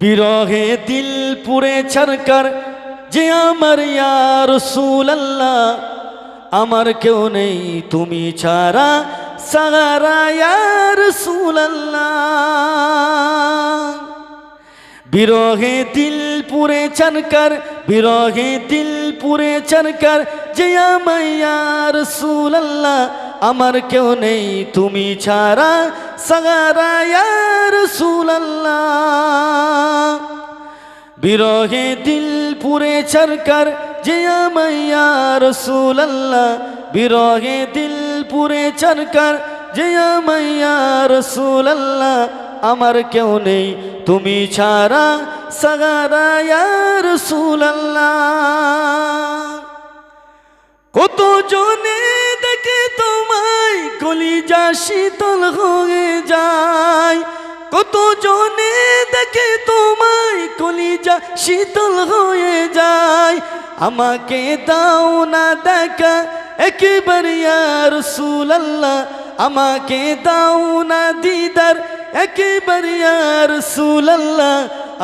বিরহে দিল পুরে ছরকর যে আমার ইয়া রাসূলুল্লাহ, আমার কেউ নেই তুমি ছাড়া সাহারা ইয়া রাসূলুল্লাহ। বিরহে দিল পুরে ছরকর, বিরহে দিল পুরে ছরকর যে আমার ইয়া রাসূলুল্লাহ, আমার কেউ নেই তুমি ছাড়া সাহারা ইয়া রাসূলুল্লাহ। বিরহে দিল পুরে ছরকর যে আমার ইয়া রাসূলুল্লাহ, বিরহে দিল পুরে ছরকর যে আমার ইয়া রাসূলুল্লাহ, আমার কেউ নেই তুমি ছাড়া সাহারা ইয়া রাসূলুল্লাহ। কত জনে দেখে তোমায় কলিজা শীতল হয়ে যায়, কত জনে দেখে তোমায় কলিজা শীতল হয়ে যায়। আমাকে দাও না দেখা একবার ইয়া রাসূলুল্লাহ, আমাকে দাও না দিদার একবার ইয়া রাসূলুল্লাহ,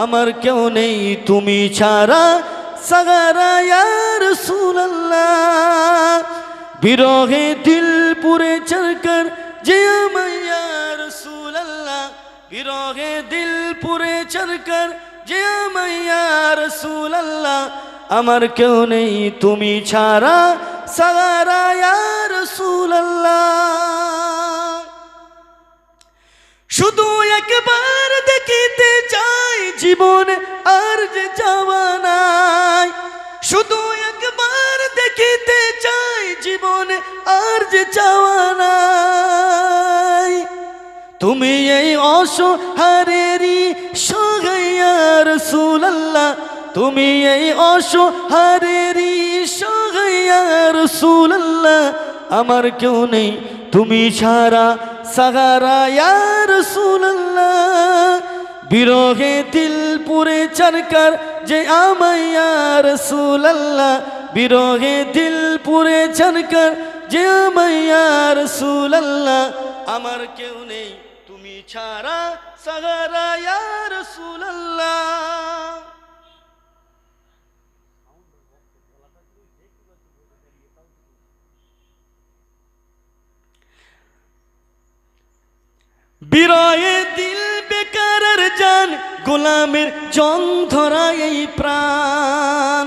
আমার কেউ নেই তুমি ছাড়া সাহারা ইয়া রাসূলুল্লাহ। বিরহে দিল পুরে ছরকর যে আমার ইয়া রাসূলুল্লাহ, বিরহে দিল পুরে ছরকর যে আমার ইয়া রাসূলুল্লাহ, আমার কেউ নেই তুমি ছাড়া সাহারা ইয়া রাসূলুল্লাহ। শুধু একবার দেখিতে চাই জীবন আর যে চাওয়া নাই, শুধু একবার দেখিতে চাই জীবন আর যে চাওয়া নাই। তুমি এই অসহারেরই সহায় ইয়া রাসূলুল্লাহ, তুমি এই অসহারেরই সহায় ইয়া রাসূলুল্লাহ, আমার কেউ নেই তুমি ছাড়া সাহারা ইয়া রাসূলুল্লাহ। বিরহে দিল পুরে ছরকর যে আমার ইয়া রাসূলুল্লাহ, বিরহে দিল পুরে ছরকর যে আমার ইয়া রাসূলুল্লাহ, আমার কেউ নেই তুমি ছাড়া সাহারা ইয়া রাসূলুল্লাহ। বিরহে দিল বেকারের জান, গোলামের জং ধরা এই প্রাণ।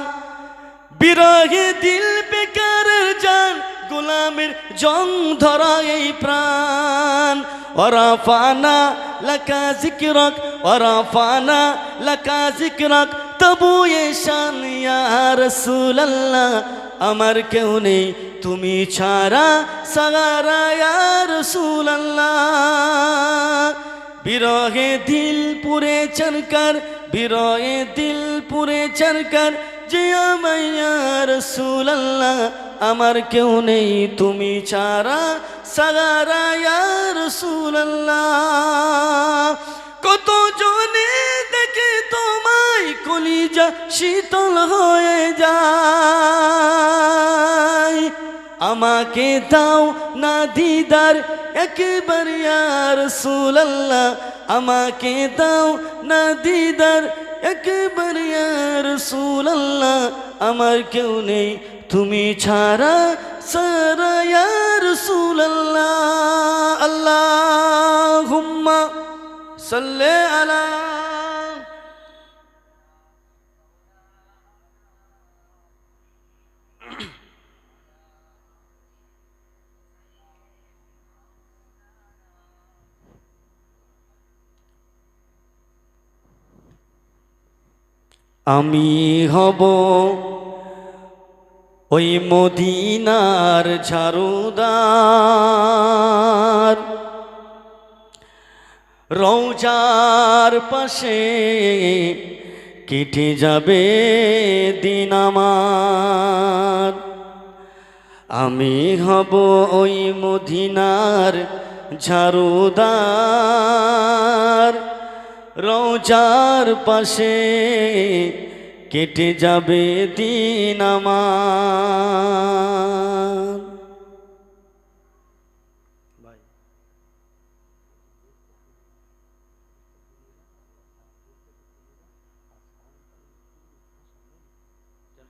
বিরহে দিল বেকারের জান, গোলামের জং ধরা এই প্রাণ। ওরাফানা লাকা যিকরাক, ওরাফানা লাকা যিকরাক, তবু এ শান ইয়া রাসূলুল্লাহ, আমার কেউ নেই তুমি ছাড়া সাহারা ইয়া রাসূলুল্লাহ। বিরহে দিল পুরে ছরকর, বিরহে দিল পুরে ছরকর যে আমার ইয়া রাসূলুল্লাহ, আমার কেউ নেই তুমি ছাড়া সাহারা ইয়া রাসূলুল্লাহ। কত জনে দেখে তোমায় কলিজা শীতল হয়ে যায়। আমাকে দাও না দিদার একবার ইয়া রাসূলুল্লাহ, আমাকে দাও না দিদার একবার ইয়া রাসূলুল্লাহ, আমার কেউ নেই তুমি ছাড়া সাহারা ইয়া রাসূলুল্লাহ। আল্লাহুম্মা সাল্লি আলা। আমি হব ওই মদিনার ঝাড়ুদার, রওজার পাশে কেটে যাবে দিন আমার। আমি হব ওই মদিনার ঝাড়ুদার, রওজার পাশে কেটে যাবে দিন আমার।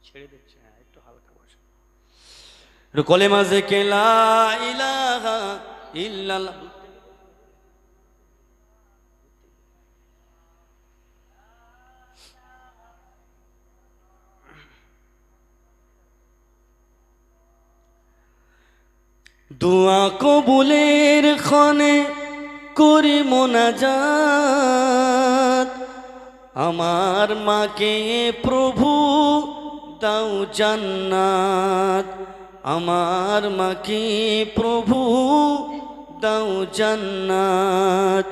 ছেড়ে দিচ্ছে, হ্যাঁ একটু হালকা বসে। কলেমা জেকে লা ইলাহা ইল্লাল্লাহ। দোয়া কবুলের ক্ষণে করি মোনাজাত, আমার মাকে প্রভু দাও জান্নাত, আমার মাকে প্রভু দাও জান্নাত।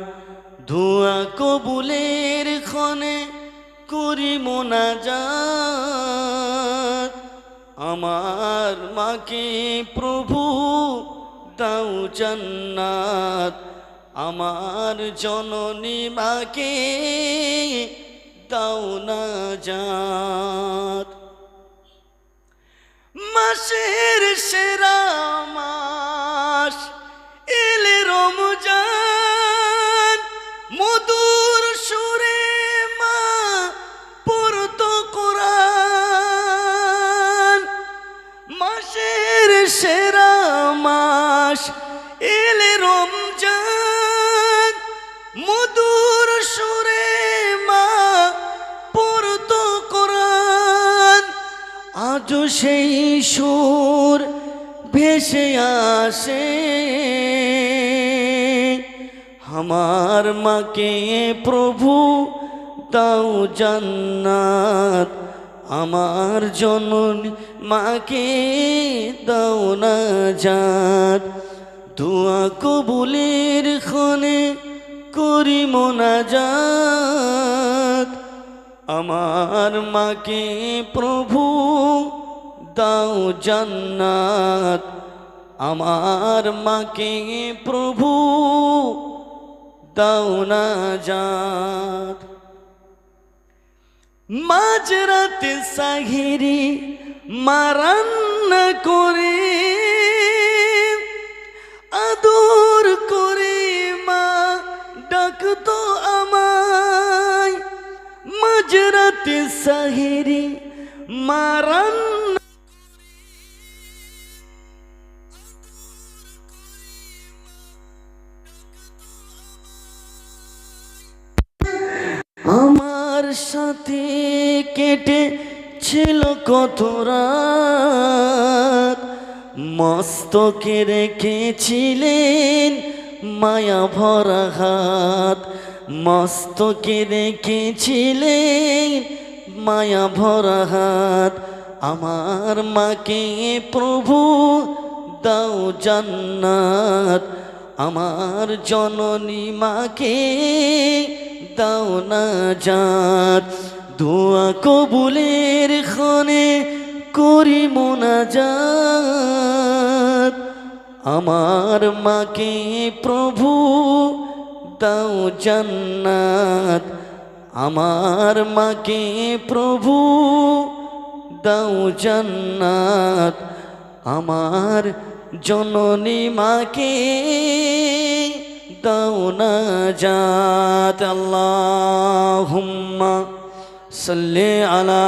দোয়া কবুলের ক্ষণে করি মোনাজাত, আমার মাকে প্রভু দাও জান্নাত, আমার জননী মাকে দাও নাজাত। মাসের সেরা মাস এলে রমজান, মধুর সুরে মা পড়তো কোরআন। মাসের সেরা মাস এলে রমজান, মধুর সুরে মা পড়তো কোরআন। আজও সেই সুর ভেসে আসে, আমার মাকে প্রভু দাও জান্নাত, আমার জননী মাকে দাও নাজাত। দোয়া কবুলের ক্ষণে করি মোনাজাত, আমার মাকে প্রভু দাও জান্নাত, আমার মাকে প্রভু দাও নাজাত। মাঝরাতে সাহিরি মা রান্না করে, আদর করে মা ডাকতো আমায়। মাঝরাতে সাহিরি মা রান্না আমার সাথে কেটে ছিল কত রাত, মস্তকে রেখেছিলেন মায়া ভরা হাত, মস্তকে রেখেছিলেন মায়া ভরা হাত। আমার মাকে প্রভু দাও জান্নাত, আমার জননী মাকে দাও নাজাত। দোয়া কবুলের ক্ষণে করি মোনাজাত, আমার মাকে প্রভু দাও জান্নাত, আমার মাকে প্রভু দাও জান্নাত, আমার জননী মাকে দাও নাজাত। আল্লাহুম্মা সাল্লি আলা।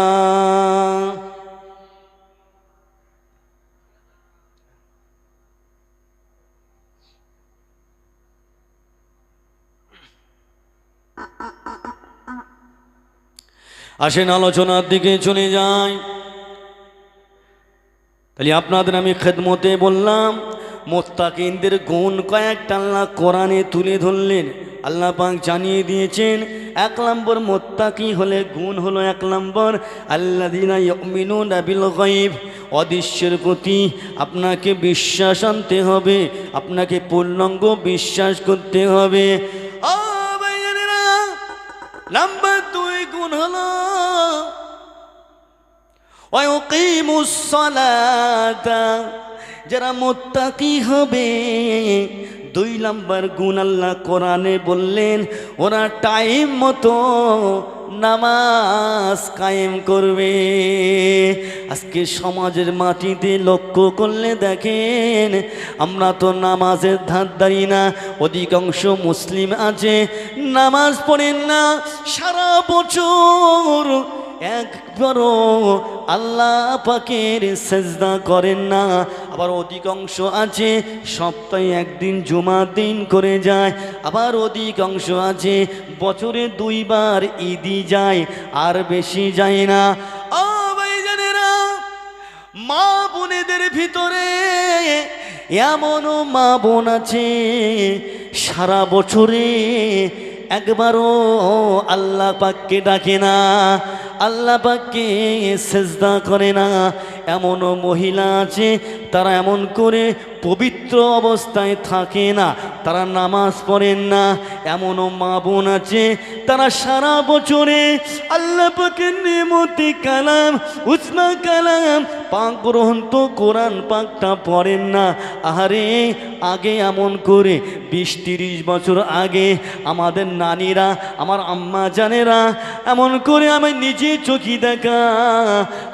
আসেন আলোচনার দিকে চলে যাই। তাহলে আপনাদের আমি খেদমতে বললাম, মুত্তাকিনদের গুণ কয়েকটা আল্লাহ কোরআনে তুলে ধরলেন। আল্লাহ পাক জানিয়ে দিয়েছেন, 1 নম্বর মুত্তাকি হলে গুণ হলো 1 নম্বর আল্লাযীনা ইউমিনুনা বিল গায়ব, অদৃশ্যের প্রতি আপনাকে বিশ্বাস আনতে হবে, আপনাকে পূর্ণাঙ্গ বিশ্বাস করতে হবে। ও ভাইয়েরা, নাম্বার 2 গুণ হলো ওয়া ইউকিমুস সালাতা, যারা মুত্তাকি হবে 2 নম্বর গুণ আল্লাহ কোরআনে বললেন, ওরা টাইম মতো নামাজ কায়েম করবে। আজকে সমাজের মাটিতে লক্ষ্য করলে দেখেন, আমরা তো নামাজের ধার ধারি না। অধিকাংশ মুসলিম আছে নামাজ পড়েন না, সারা বছর একবারও আল্লাহ পাকের সেজদা করেন না। আবার অধিকাংশ আছে সপ্তাহে একদিন জুমার দিন করে যায়, আবার অধিকাংশ আছে বছরে 2 বার ঈদই যায়, আর বেশি যায় না। ও ভাইজানেরা, মা বোনেদের ভিতরে এমনও মা বোন আছে সারা বছরে একবারও আল্লাহ পাককে ডাকে না, আল্লাহ পাককে সেজদা করে না। এমনও মহিলা আছে তারা এমন করে পবিত্র অবস্থায় থাকে না, তারা নামাজ পড়েন না। এমনও মা বোন আছে তারা সারা বছরে আল্লাহ পাকের নেমতে কালাম, উসমা কালাম, পাক গ্রন্থ কোরআন পাকটা পড়েন না। আরে আগে এমন করে 20-30 বছর আগে আমাদের নানীরা, আমার আম্মা জানেরা এমন করে আমি নিজে চোখে দেখা,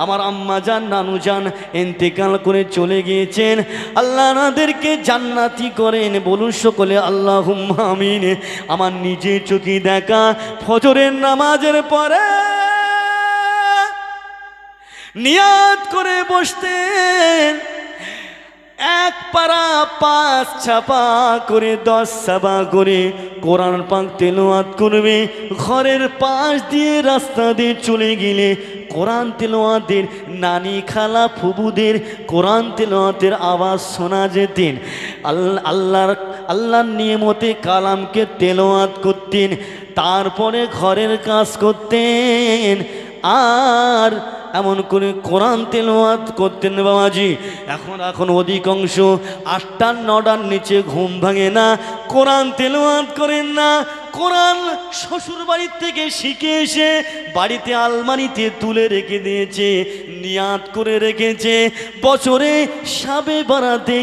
আমার আম্মা জান নানু জান ইন্তেকাল করে চলে গিয়েছেন। আল্লাহ আমাদেরকে জান্নাতি করেন, বলুন সকলে আল্লাহুম্মা আমিন। আমার নিজে চোখে দেখা ফজরের নামাজের পরে নিয়াত করে বসতেন, 1 পারা 5 ছাপা করে 10 ছাপা করে কোরআন পাক তেলাওয়াত করবে। ঘরের পাশ দিয়ে রাস্তা দিয়ে চলে গেলে কোরআন তেলাওয়াতের নানি খালা ফুবুদের কোরআন তেলাওয়াতের আওয়াজ শোনা যেতেন। আল্লাহর নিয়মতে কালামকে তেলাওয়াত করতেন, তারপরে ঘরের কাজ করতেন, আর এমন করে কোরআন তেলাওয়াত করতেন বাবাজি। এখন অধিকাংশ 8টা-9টার নিচে ঘুম ভাঙে না, কোরআন তেলাওয়াত করেন না। কোরআন শ্বশুর বাড়ির থেকে শিখে এসে বাড়িতে আলমারিতে তুলে রেখে দিয়েছে, নিয়াত করে রেখেছে বছরে শাবে বারাতে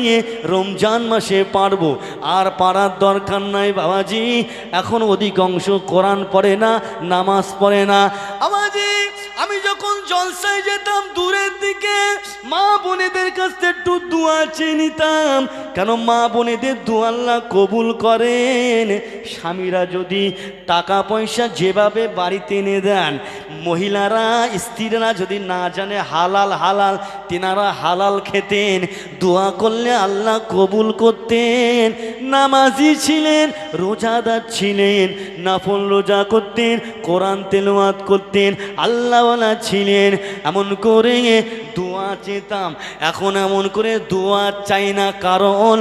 রমজান মাসে পারবো, আর পারার দরকার নাই বাবাজি। এখন অধিকাংশ কোরআন পড়ে না, নামাজ পড়ে না। বাবাজি আমি যখন জলসায় যেতাম দূরের দিকে, মা বোনেদের কাছ থেকে একটু দোয়া চেয়ে নিতাম, কেন মা বোনেদের দোয়া আল্লাহ কবুল করেন। স্বামীরা যদি টাকা পয়সা যেভাবে বাড়িতে এনে দেন, মহিলারা স্ত্রীরা যদি না জানে হালাল হালাল, তেনারা হালাল খেতেন, দোয়া করলে আল্লাহ কবুল করতেন। নামাজি ছিলেন, রোজাদার ছিলেন, নাফল রোজা করতেন, কোরআন তেলাওয়াত করতেন, আল্লাহওয়ালা ছিলেন। এমন করে দোয়া চেতাম। এখন এমন করে দোয়া চাই না, কারণ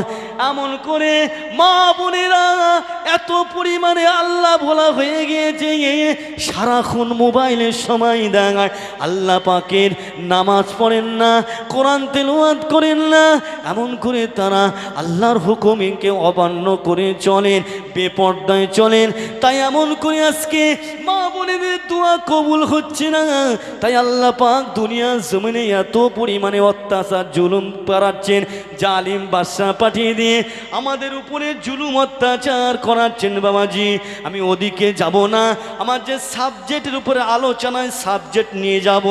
এমন করে মা বোনেরা এত পরিমাণে আল্লাহ ভোলা হয়ে গিয়েছে, সারাক্ষণ মোবাইলের সময় দেখায়, আল্লাহ পাকের নামাজ পড়েন না, কোরআন তেলাওয়াত করেন না। এমন করে তারা আল্লাহর হুকুমকে অমান্য করে চলেন, বেপর্দায় চলেন। তাই এমন করে আজকে মা বোনেদের দোয়া কবুল হচ্ছে না। তাই আল্লাহ পাক দুনিয়া জমিনে এত পরিমাণে অত্যাচার জুলুম করাচ্ছেন, জালিম বাদশা পাঠিয়ে দিয়ে আমাদের উপরে জুলুম অত্যাচার করাচ্ছেন বাবাজি। আমি ওদিকে যাব না, আমার যে সাবজেক্টের উপরে আলোচনায় সাবজেক্ট নিয়ে যাব,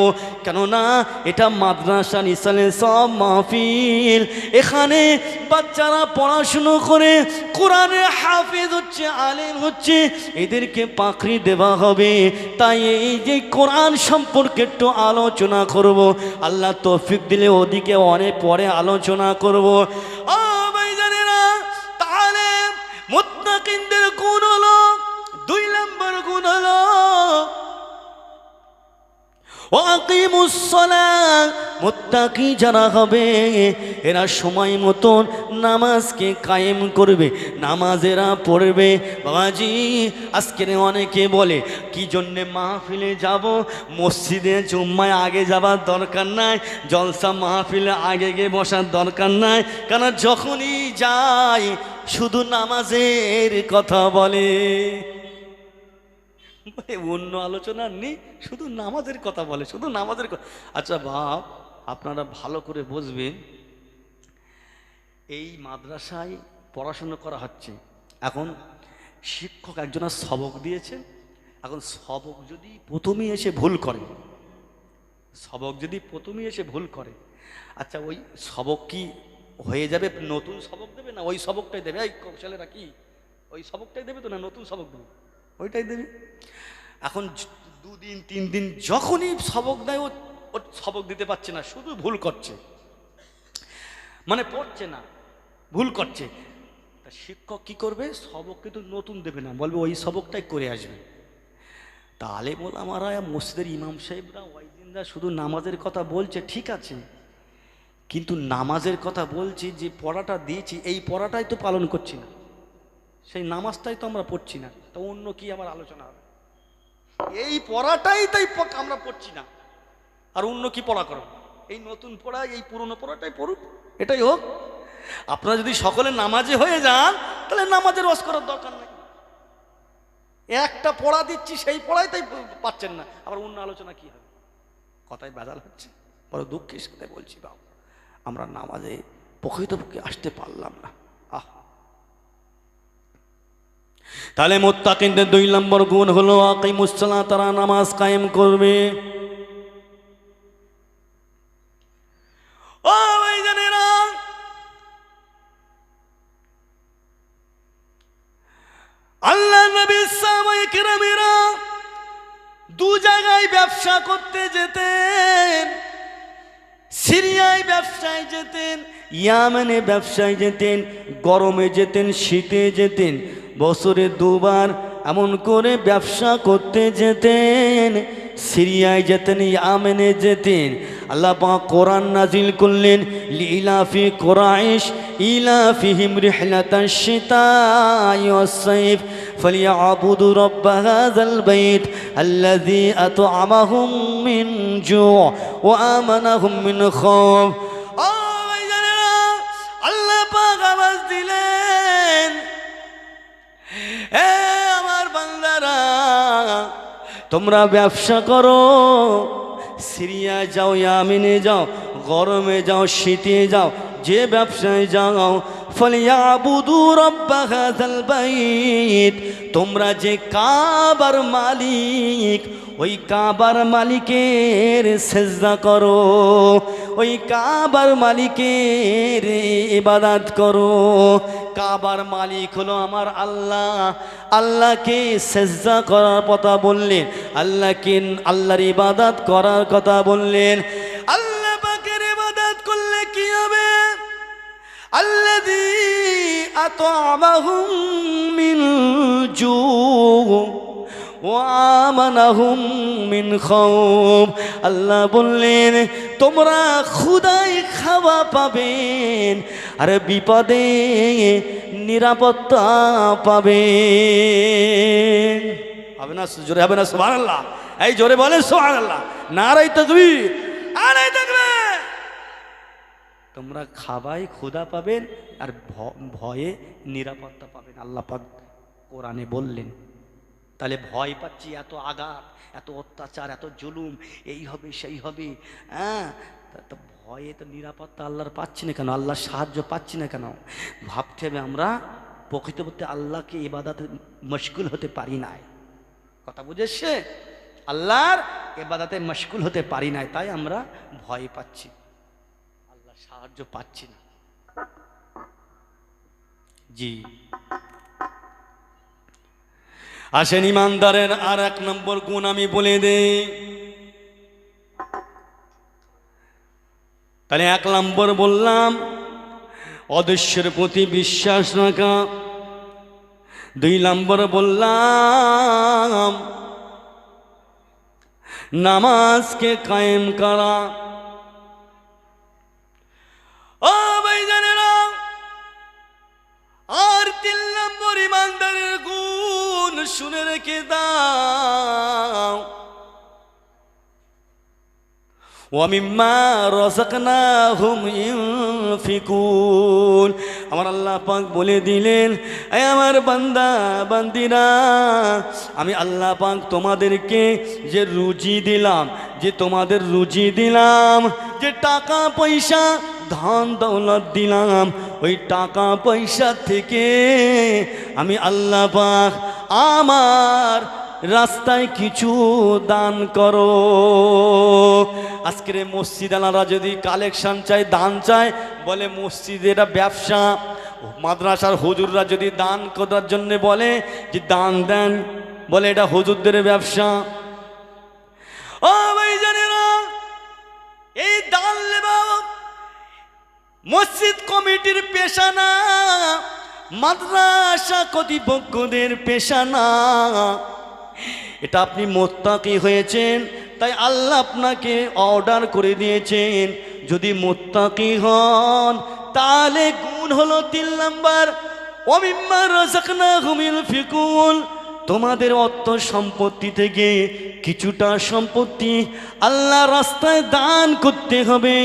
কেননা এটা মাদ্রাসা নিসালে সব মাহফিল। এখানে বাচ্চারা পড়াশুনো করে কোরআনে হাফেজ হচ্ছে, আলেম হচ্ছে, এদেরকে পাকড়ি দেওয়া হবে। তাই এই যে কোরআন সম্পর্কে একটু আলোচনা করব, আল্লাহ তৌফিক দিলে ওদিকে অনেক পরে আলোচনা করব। ও ভাইজানেরা, তাহলে মুত্তাকিনদের গুণ হলো, 2 নম্বর গুণ হলো ওয়াকিমুস সালাত। মুত্তাকি যারা হবে এরা সময় মতন নামাজকে কায়েম করবে, নামাজেরা পড়বে। বাবাজি আজকের অনেকে বলে কি জন্যে মাহফিলে যাব, মসজিদে জুম্মায় আগে যাবার দরকার নাই, জলসা মাহফিলে আগে গিয়ে বসার দরকার নাই, কেন যখনই যাই শুধু নামাজের কথা বলে। অন্য আলোচনা নেই, শুধু নামাজের কথা বলে, শুধু নামাজের কথা। আচ্ছা বাপ, আপনারা ভালো করে বুঝবেন, এই মাদ্রাসায় পড়াশুনো করা হচ্ছে। এখন শিক্ষক একজনের সবক দিয়েছেন, এখন সবক যদি প্রথমেই এসে ভুল করে, আচ্ছা ওই সবক কি হয়ে যাবে, নতুন সবক দেবে না ওই সবকটাই দেবে? এই ছেলেরা কি ওই সবকটাই দেবে তো, না নতুন সবক দেবে? ওইটাই দেবে। এখন দুদিন 3 দিন যখনই সবক দেয় ও সবক দিতে পারছে না, শুধু ভুল করছে, মানে পড়ছে না, ভুল করছে। তা শিক্ষক কি করবে? সবক কিন্তু নতুন দেবে না, বলবে ওই সবকটাই করে আসবে। তাহলে আমারা মসজিদের ইমাম সাহেবরা ওয়াইজিনরা শুধু নামাজের কথা বলছে, ঠিক আছে, কিন্তু নামাজের কথা বলছি, যে পড়াটা দিয়েছি এই পড়াটাই তো পালন করছি না, সেই নামাজটাই তো আমরা পড়ছি না, তো অন্য কি আমার আলোচনা হবে? এই পড়াটাই তাই আমরা পড়ছি না, আর অন্য কি পড়া করো? এই নতুন পড়া, এই পুরনো পড়াটাই পড়ুক, এটাই হোক। আপনারা যদি সকলে নামাজে হয়ে যান তাহলে নামাজের রস করার দরকার নেই। একটা পড়া দিচ্ছি, সেই পড়াই তাই পাচ্ছেন না, আবার অন্য আলোচনা কি হবে? কথায় ভেজাল হচ্ছে। বড় দুঃখের সাথে বলছি বাবু, আমরা নামাজে প্রকৃতপক্ষে আসতে পারলাম না। তাহলে মুত্তাকিনদের 2 নম্বর গুণ হলো আকিমুস সালাত, তারা নামাজ কায়েম করবে। ও ভাইজানেরা, আল্লাহ নবী সাহাবায়ে কেরামেরা 2 জায়গায় ব্যবসা করতে যেতেন। সিরিয়ায় ব্যবসায় যেতেন, ইয়ামেনে ব্যবসায় যেতেন, গরমে যেতেন, শীতে যেতেন, বছরে 2 বার এমন করে ব্যবসা করতে যেতেন। সিরিয়ায় যেতেন, ইয়ামেনে যেতেন। আল্লাহ পাক কোরআন নাজিল করলেন, লিলাফি কুরাইশ ইলাফিহিম রিহলাতাশ শিতাই ওয়াস সাইফ فليعبدوا رب هذا البيت الذي أطعمهم من جوع وآمنهم من خوف। আল্লাহ পাক আওয়াজ দিলেন, হে আমার বান্দারা, তোমরা ব্যবসা করো, সিরিয়া যাও, ইয়ামেনে যাও, গরমে যাও, শীতে যাও, যে ব্যবসায় যাও, ফালিয়াবুদু রাব্ব হাযাল বাইত, তোমরা যে কাবার মালিক, ওই কাবার মালিকের সেজদা করো, ওই কাবার মালিকের ইবাদত করো। কাবার মালিক হলো আমার আল্লাহ। আল্লাহকে সেজদা করার কথা বললেন, আল্লাহর ইবাদত করার কথা বললেন। আল্লাহ পাকের ইবাদত করলে কি হবে? আল্লাযী আত'আমাহুম মিন জু' ওয়া আমানাহুম মিন খাউফ। আল্লাহ বললেন, তোমরা ক্ষুধায় খাওয়া পাবেন, আর বিপদে নিরাপত্তা পাবেন। হবে না? জোরে হবে না? সুবহানাল্লাহ। এই জোরে বলেন সুবহানাল্লাহ। নারায়ে তাকবীর, নারায়ে তাকবীর। তোমরা খাবায় ক্ষুধা পাবেন, আর ভয়ে নিরাপত্তা পাবেন, আল্লাহ পাক কোরআনে বললেন। তাহলে ভয় পাচ্ছি, এত আঘাত, এত অত্যাচার, এত জুলুম, এই হবে সেই হবে, হ্যাঁ, তো ভয়ে তো নিরাপত্তা আল্লাহর পাচ্ছি না কেন? আল্লাহর সাহায্য পাচ্ছি না কেন? ভাবতে হবে আমরা প্রকৃতপক্ষে আল্লাহকে ইবাদতে মশগুল হতে পারি নাই। কথা বুঝেছে? আল্লাহর ইবাদতে মশগুল হতে পারি নাই, তাই আমরা ভয় পাচ্ছি, আল্লাহর সাহায্য পাচ্ছি না। জি, আসেন ইমানদারের আর 1 নম্বর গুণ আমি বলে দেই। তাহলে 1 নম্বর বললাম অদৃশ্যের প্রতি বিশ্বাস রাখা। 2 নম্বর বললাম নামাজকে কায়েম করা। ও ভাইজানেরা, আর 3 নম্বর ইমানদারের গুণ শুনে রেখে দাও। ওয়ামিম্মা রাযাকনাহুম ইউনফিকুন। আমার আল্লাহ পাক বলে দিলেন, এ আমার বান্দা বান্দিরা, আমি আল্লাহ পাক তোমাদেরকে যে রুজি দিলাম, যে তোমাদের রুজি দিলাম, যে টাকা পয়সা ধন দৌলত দিলাম, ওই টাকা পয়সা থেকে আমি আল্লাহ পাক আমার রাস্তায় কিছু দান করো। আজকের মসজিদ আলারা যদি কালেকশন চায়, দান চায়, বলে মসজিদের এটা ব্যবসা। মাদ্রাসার হুজুররা যদি দান করার জন্য বলে যে দান দেন, বলে এটা হুজুরদের ব্যবসা। ও ভাইজানেরা, এই দান লেবা মসজিদ কমিটির পেশা না, মাদ্রাসা কর্তৃপক্ষদের পেশা না। এটা আপনি মুত্তাকি হয়েছেন, তাই আল্লাহ আপনাকে অর্ডার করে দিয়েছেন। যদি মুত্তাকি হন তাহলে গুণ হলো 3 নাম্বার, ওমিম্মা রাযাকনাহুম ইউনফিকুন। তোমাদের অর্থ সম্পত্তি থেকে কিছুটা সম্পত্তি আল্লাহ রাস্তায় দান করতে হবে।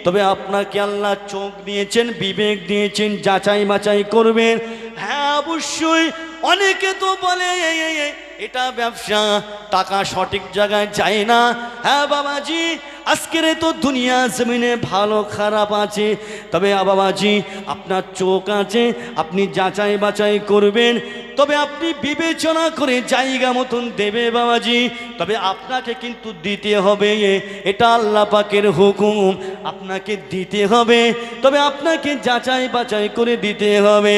তবে আপনাকে আল্লাহ চোখ দিয়েছেন, বিবেক দিয়েছেন, যাচাই বাছাই করবেন। হ্যাঁ অবশ্যই, অনেকে তো বলে এটা ব্যবসা, টাকা সঠিক জায়গায় যায় না। হ্যাঁ বাবাজি, আজকের তো দুনিয়া জমিনে ভালো খারাপ আছে, তবে বাবাজি আপনার চোখ আছে, আপনি যাচাই বাছাই করবেন। তবে আপনি বিবেচনা করে জায়গা মতন দেবে বাবাজি, তবে আপনাকে কিন্তু দিতে হবে। এটা আল্লাহ পাকের হুকুম, আপনাকে দিতে হবে, তবে আপনাকে যাচাই বাছাই করে দিতে হবে।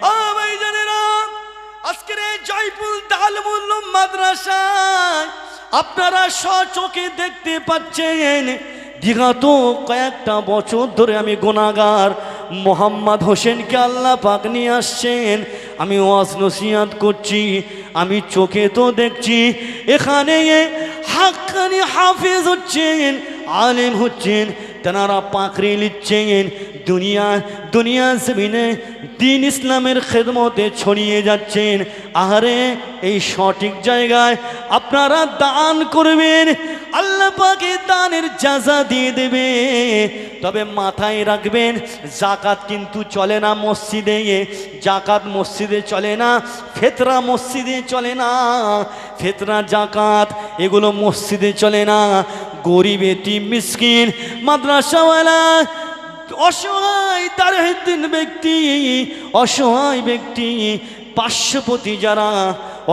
ও ভাইজানেরা, আজকের এই জয়পুর দারুল উলুম মাদ্রাসায় আপনারা স্বচোখে দেখতে পাচ্ছেন, বিগত কয়েকটা বছর ধরে আমি গুনাহগার মোহাম্মদ হোসেনকে আল্লাহ পাক নিয়ে আসছেন। আমি ওয়াজ নসিহত করছি, আমি চোখে তো দেখছি এখানে হাক্কানি হাফেজ হচ্ছেন, আলেম হচ্ছেন, তেনারা পাকড়ি নিচ্ছেন, দুনিয়া জমিনে দিন ইসলামের খেদমতে ছড়িয়ে যাচ্ছেন। আহারে, এই সঠিক জায়গায় আপনারা দান করবেন, আল্লাহ পাকে দানের জাযা দিয়ে দেবে। তবে মাথায় রাখবেন, জাকাত কিন্তু চলে না মসজিদে, জাকাত মসজিদে চলে না, ফিতরা মসজিদে চলে না, ফিতরা জাকাত এগুলো মসজিদে চলে না। গরিব এতিম মিসকিন মাদ্রাসাওয়ালা অসহায় দারিদ্র ব্যক্তি, অসহায় ব্যক্তি, পার্শ্বপতি যারা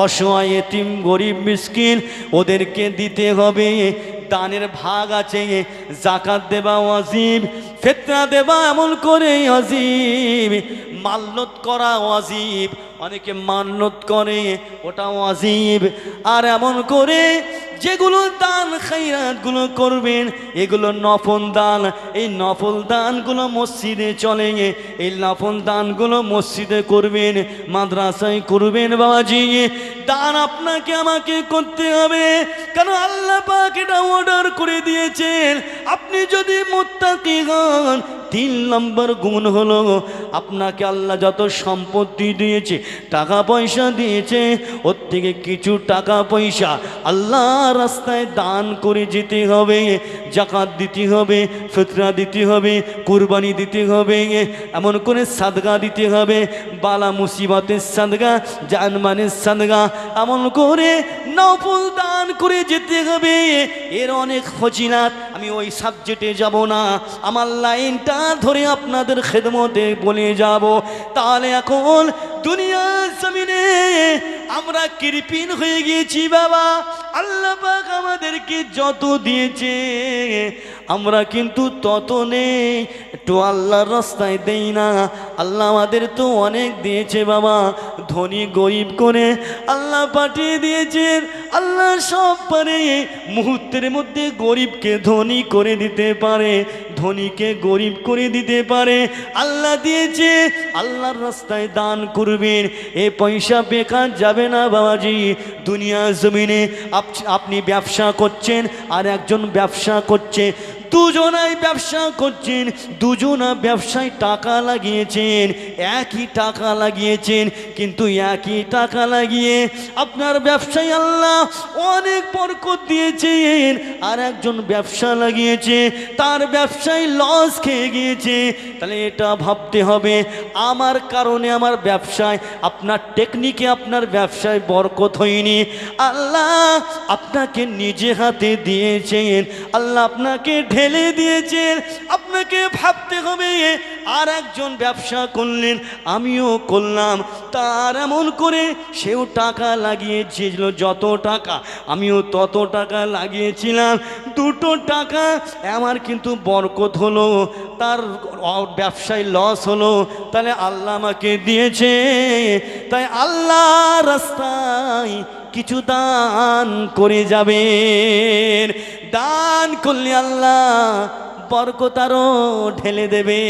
অসহায় এতিম গরিব মিসকিন, ওদেরকে দিতে হবে। দানের ভাগ আছে, জাকাত দেবা ওয়াজিব, ফিতরা দেবা এমন করে ওয়াজিব, মান্নত করা ওয়াজিব, অনেকে মান্নত করে ওটা ওয়াজিব। আর এমন করে যেগুলো দান খায়রাতগুলো করবেন এগুলো নফল দান, এই নফল দানগুলো মসজিদে চলে, এই নফল দানগুলো মসজিদে করবেন, মাদ্রাসায় করবেন। বাবাজি, দান আপনাকে আমাকে করতে হবে, কেন আল্লাহ পাক এটা অর্ডার করে দিয়েছেন। আপনি যদি মুত্তাকি হন, 3 নম্বর গুণ হলো আপনাকে আল্লাহ যত সম্পত্তি দিয়েছে, টাকা পয়সা দিয়েছে, ওর থেকে কিছু টাকা পয়সা আল্লাহ রাস্তায় দান করে যেতে হবে, জাকাত দিতে হবে, ফিতরা দিতে হবে, কুরবানি দিতে হবে, এমন করে সাদগা দিতে হবে, বালা মুসিবতের সাদগা, জানমানের সাদগা, এমন করে নফল দান করে যেতে হবে। এর অনেক ফজিলাত, আমি ওই সাবজেক্টে যাব না, আমার লাইনটা ধরে আপনাদের খেদমতে বলে যাব। তাহলে এখন দুনিয়া জমিনে আমরা কৃপণ হয়ে গিয়েছি বাবা। আল্লাহ পাক আমাদেরকে যত দিয়েছে আমরা কিন্তু তত নেই, একটু আল্লাহর রাস্তায় দেই না। আল্লাহ আমাদের তো অনেক দিয়েছে বাবা, ধনী গরিব করে আল্লাহ পাঠিয়ে দিয়েছেন। আল্লাহ সব পারে, মুহূর্তের মধ্যে গরিবকে ধনী করে দিতে পারে, ধনীকে গরিব করে দিতে পারে। আল্লাহ দিয়েছে, আল্লাহর রাস্তায় দান করবেন, এ পয়সা বেকার যাবে না বাবাজি। দুনিয়া জমিনে আপনি ব্যবসা করছেন আর একজন ব্যবসা করছে, দুজনাই ব্যবসা করছেন, দুজনা ব্যবসায় টাকা লাগিয়েছেন, একই টাকা লাগিয়েছেন, কিন্তু একই টাকা লাগিয়ে আপনার ব্যবসায় আল্লাহ অনেক বরকত দিয়েছেন। আর একজন ব্যবসা লাগিয়েছে, তার ব্যবসায় লস খেয়ে গিয়েছে। তাহলে এটা ভাবতে হবে, আমার কারণে আমার ব্যবসায়, আপনার টেকনিকে আপনার ব্যবসায় বরকত হয়নি, আল্লাহ আপনাকে নিজে হাতে দিয়েছেন, আল্লাহ আপনাকে ঢেলে দিয়েছেন, আপনাকে ভাবতে হবে। আর একজন ব্যবসা করলেন, আমিও করলাম, তার এমন করে সেও টাকা লাগিয়েছিল যত টাকা, আমিও তত টাকা লাগিয়েছিলাম, দুটো টাকা আমার কিন্তু বরকত হলো, তার ব্যবসায় লস হলো, তাহলে আল্লাহ আমাকে দিয়েছে, তাই আল্লাহ রাস্তায় কিছু দান করে যাবেন। দান করলে আল্লাহ বরকত আরো ঢেলে দেবে।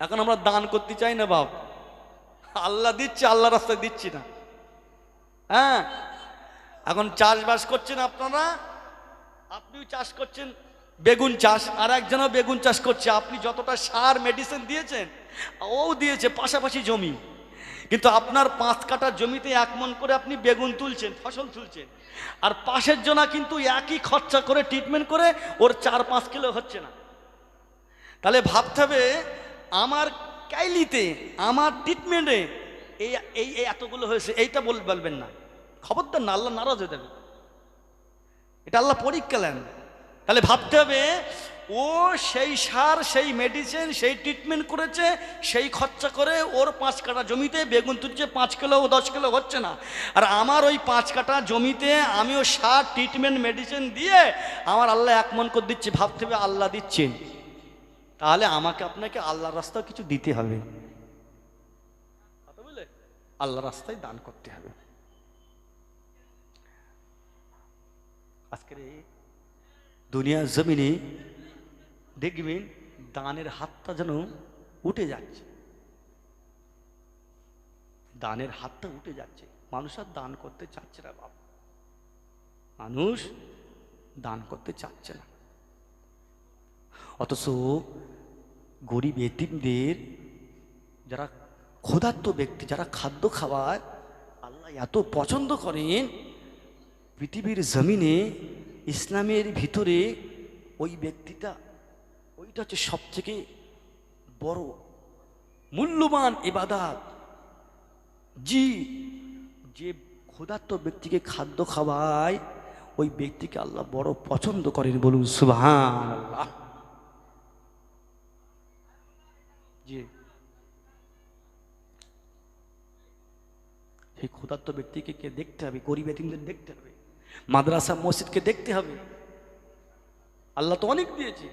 এখন আমরা দান করতে চাই না বাপ, আল্লাহ দিচ্ছে, আল্লাহ রাস্তায় দিচ্ছি না। হ্যাঁ, এখন চাষবাস করছেন আপনারা, আপনিও চাষ করছেন বেগুন চাষ, আর একজনও বেগুন চাষ করছে। আপনি যতটা সার মেডিসিন দিয়েছেন ও দিয়েছে, পাশাপাশি জমি, কিন্তু আপনার 5 কাঠা জমিতে 1 মণ করে আপনি বেগুন তুলছেন, ফসল তুলছেন, আর পাশের জনা কিন্তু একই খরচা করে ট্রিটমেন্ট করে ওর 4-5 কিলো হচ্ছে না। তাহলে ভাবতে হবে আমার কাইলিতে, আমার ট্রিটমেন্টে এই এই এতগুলো হয়েছে, এইটা বলবেন না, খবরদার না, আল্লাহ নারাজ হয়ে যাবে। এটা আল্লাহ পরীক্ষা নেন। তাহলে ভাবতে হবে ও সেই সার, সেই মেডিসিন, সেই ট্রিটমেন্ট করেছে, সেই খরচা করে ওর 5 কাঠা জমিতে বেগুন তুলছে, 5 কিলো ও 10 কিলো হচ্ছে না, আর আমার ওই 5 কাঠা জমিতে আমিও সার, ট্রিটমেন্ট, মেডিসিন দিয়ে আমার আল্লাহ 1 মণ করে দিচ্ছে। ভাবতে হবে আল্লাহ দিচ্ছেন, তাহলে আমাকে আপনাকে আল্লাহর রাস্তায় কিছু দিতে হবে, বুঝলে, আল্লাহর রাস্তায় দান করতে হবে। আজকের এই দুনিয়ার জমিনে দেখবেন দানের হাতটা যেন উঠে যাচ্ছে, দানের হাতটা উঠে যাচ্ছে। মানুষ আর দান করতে চাচ্ছে না বাবা, মানুষ দান করতে চাচ্ছে না। অথচ গরিব এতিমদের, যারা ক্ষুধার্ত ব্যক্তি, যারা খাদ্য খাওয়ায় আল্লাহ এত পছন্দ করেন, পৃথিবীর জমিনে ইসলামের ভিতরে ওই ব্যক্তিটা, ওইটা হচ্ছে সবথেকে বড় মূল্যবান ইবাদত। জি, যে ক্ষুধার্ত ব্যক্তিকে খাদ্য খাওয়ায় ওই ব্যক্তিকে আল্লাহ বড় পছন্দ করেন, বলুন সুবহানাল্লাহ। জি, সেই ক্ষুধার্ত ব্যক্তিকে কে দেখতে হবে, গরিব এতিমদের দেখতে হবে, মাদ্রাসা মসজিদকে দেখতে হবে। আল্লাহ তো অনেক দিয়েছে।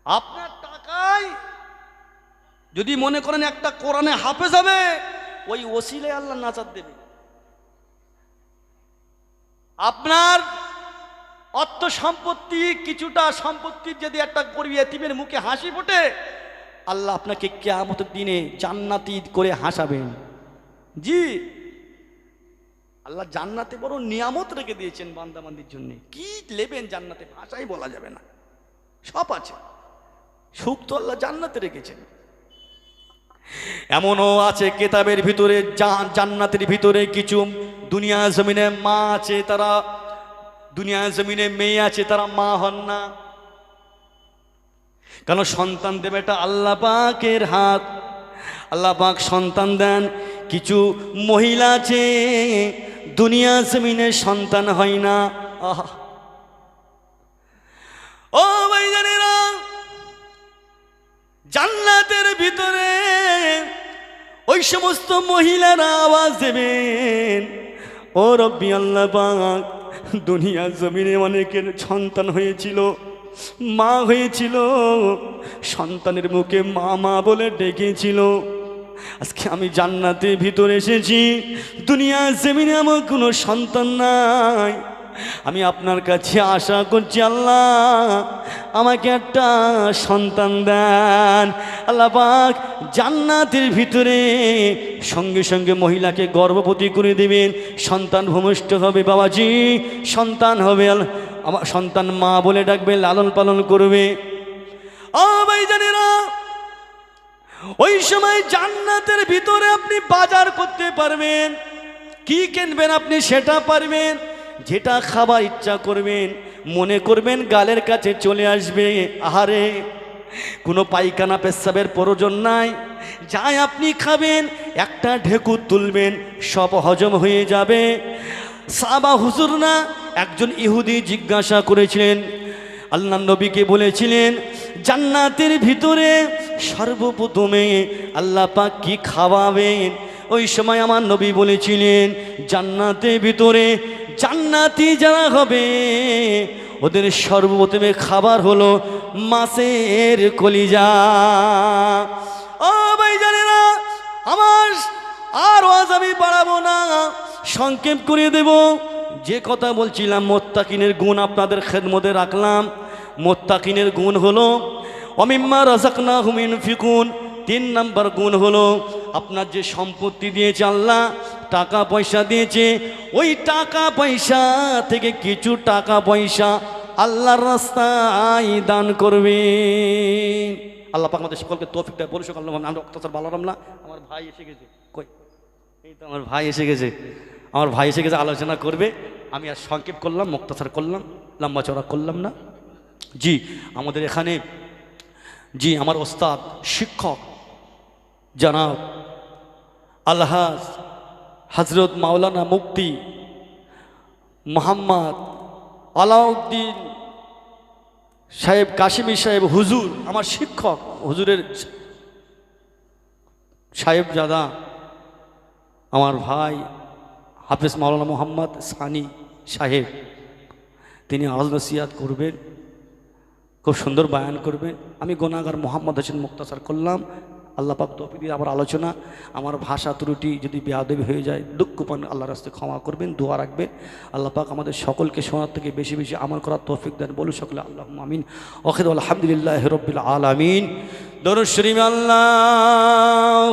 আপনার টাকায় যদি মনে করেন একটা কোরআনে হাফেজ হবে, ওই ওসিলায় আল্লাহ নাজাত দেবে। আপনার অর্থ সম্পত্তি, কিছুটা সম্পত্তির যদি একটা গরিব এতিমের মুখে হাসি ফোটে, আল্লাহ আপনাকে কিয়ামতের দিনে জান্নাতি করে হাসাবেন। জি, আল্লাহ জান্নাতে বড় নিয়ামত রেখে দিয়েছেন বান্দাবান্দির জন্য। কি নেবেন জান্নাতে, ভাষাই বলা যাবে না, সব আছে। সুখ তো আল্লাহ জান্নাতে রেখেছেন। এমনও আছে কিতাবের ভিতরে, জান্নাতের ভিতরে কিছু দুনিয়া জমিনে মা আছে, তারা দুনিয়া জমিনে মেয়ে আছে, তারা মা হন না। কেন? সন্তান দেবে এটা আল্লাহ পাকের হাত, আল্লাহ পাক সন্তান দেন। কিছু মহিলা আছে দুনিয়া জমিনে সন্তান হয় না। ও ভাইজানেরা, জান্নাতের ভিতরে ওই সমস্ত মহিলারা আওয়াজ দেবেন, ও রব্বি আল্লাহ পাক, দুনিয়া জমিনে অনেকের সন্তান হয়েছিল, মা হয়েছিল, সন্তানের মুখে মা মা বলে ডেকেছিল। আজকে আমি জান্নাতের ভিতরে এসেছি, দুনিয়া জমিনে আমার কোনো সন্তান নাই। আমি আপনার কাছে আশা করছি, আল্লাহ আমাকে একটা সন্তান দেন। আল্লাহ পাক জান্নাতের ভিতরে সঙ্গে সঙ্গে মহিলাকে গর্ভবতী করে দেবেন, সন্তান ভূমিষ্ঠ হবে। বাবাজি, সন্তান হবে, আমার সন্তান মা বলে ডাকবে, লালন পালন করবে। ও ভাইজানেরা, ওই সময় জান্নাতের ভিতরে আপনি বাজার করতে পারবেন, কি কিনবেন আপনি সেটা পারবেন, যেটা খাবার ইচ্ছা করবেন মনে করবেন গালের কাছে চলে আসবে। আহারে, কোনো পায়খানা পেশাবের প্রয়োজন নাই, যাই আপনি খাবেন, একটা ঢেকুর তুলবেন, সব হজম হয়ে যাবে। সাহাবা হুজুর না, একজন ইহুদি জিজ্ঞাসা করেছিলেন, আল্লাহ নবীকে বলেছিলেন জান্নাতের ভিতরে সর্বপ্রথমে আল্লাহ পাক কি খাওয়াবেন। ওই সময় আমার নবী বলেছিলেন জান্নাতের ভিতরে জান্নাতি যারা হবে ওদের সর্বপ্রথমে খাবার হলো মাছের কলিজা। ও ভাইজানেরা আমার, আর আজ আমি বাড়াবো না, সংক্ষেপ করে দেব। যে কথা বলছিলাম মুত্তাকিনের গুণ আপনাদের খেদমতে রাখলাম। মুত্তাকিনের গুণ হলো ওমিম্মা রাযাকনাহুম ইউনফিকুন। 3 নম্বর গুণ হলো আপনার যে সম্পত্তি দিয়েছে আল্লাহ, টাকা পয়সা দিয়েছে, ওই টাকা পয়সা থেকে কিছু টাকা পয়সা আল্লাহর রাস্তায় দান করবেন। আল্লাহ পাক আমাদের সকলকে তৌফিক দেয়। বলুন আল্লাহ। আমি অক্তাচার বালারাম না, আমার ভাই এসে গেছে। কই, এই তো আমার ভাই এসে গেছে। আমার ভাই এসে গেছে, আলোচনা করবে। আমি আর সংক্ষেপ করলাম, মুক্তাসার করলাম, লম্বা চড়া করলাম না। জি আমাদের এখানে, জি আমার ওস্তাদ শিক্ষক জনাব আলহাজ হজরত মাওলানা মুফতি মোহাম্মদ আলাউদ্দিন সাহেব কাশিমি সাহেব হুজুর, আমার শিক্ষক, হুজুরের সাহেবজাদা আমার ভাই হাফেজ মাওলানা মোহাম্মদ সানি সাহেব, তিনি আওয়াজ নসিহাত করবেন, খুব সুন্দর বায়ান করবেন। আমি গুনাহগার মোহাম্মদ হোসেন মুক্তাসার করলাম। আল্লাহ পাক তৌফিক দিয়ে আমার আলোচনা, আমার ভাষা ত্রুটি যদি বেয়াদবি হয়ে যায় দুঃখ পান, আল্লাহর রাস্তায় ক্ষমা করবেন, দোয়া রাখবেন। আল্লাহ পাক আমাদের সকলকে শোনার থেকে বেশি বেশি আমল করার তৌফিক দেন। বলুন সকলে আল্লাহুম্মা আমিন। ওয়াখির আলহামদুলিল্লাহি রাব্বিল আলামিন। দরুদ শরীফ আল্লাহুম্মা